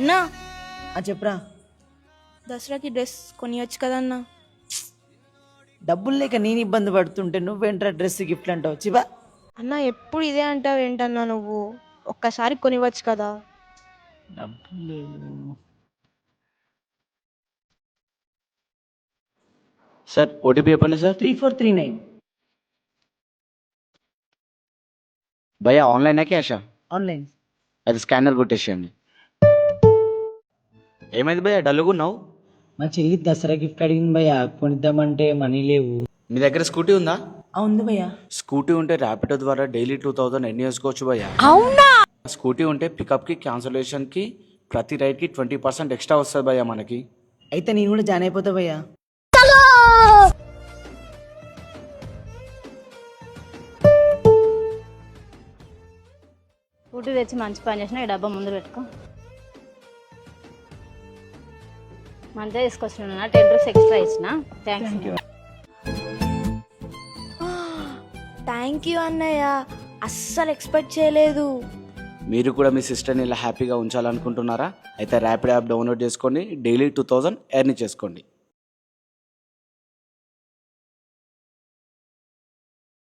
అన్నా చెప్పరా. దసరాకి డ్రెస్ కొనియొచ్చు కదన్నా. డబ్బులు లేక నేను ఇబ్బంది పడుతుంటే నువ్వేంట్రా డ్రెస్ గిఫ్ట్ అంటావు? చిబా. అన్నా ఎప్పుడు ఇదే అంటావు ఏంటన్నా నువ్వు? ఒక్కసారి కొనివచ్చు కదా. డబ్బులు సార్ ఓటీపీ చెప్పండి సార్. 3439. భయ్యా ఆన్లైనా క్యాషా? ఆన్లైన్. అది స్కానర్ కొట్టేసేయండి. ఏమైంది భయ్యా డల్లుగున్నావు? మా చెల్లి దసరా గిఫ్ట్ అడిగింది భయ్యా, కొనిద్దామంటే మనీ లేవు. మీ దగ్గర స్కూటీ ఉందా? ఉంది భయ్యా. స్కూటీ ఉంటే ర్యాపిడో ద్వారా డైలీ 2000 ఎన్ని వేసుకోవచ్చు భయ్యా. స్కూటీ ఉంటే పికప్కి క్యాన్సలేషన్కి ప్రతి రైడ్కి 20% ఎక్స్ట్రా వస్తుంది భయ్యా మనకి. అయితే నేను కూడా జాయిన్ అయిపోతా భయ్యా. స్కూటీ తెచ్చి మంచి పని చేసిన. ఈ డబ్బా ముందు పెట్టుకో. మంచిగా తీసుకొచ్చిన 10 రూపీస్ ఎక్స్ట్రా ఇచ్చిన. Thank you. థ్యాంక్ యూ అన్నయ్య, అస్సలు ఎక్స్పెక్ట్ చేయలేదు. మీరు కూడా మీ సిస్టర్ని ఇలా హ్యాపీగా ఉంచాలనుకుంటున్నారా? అయితే ర్యాపిడ్ యాప్ డౌన్లోడ్ చేసుకోండి, డైలీ 2000 ఎర్న్ చేసుకోండి.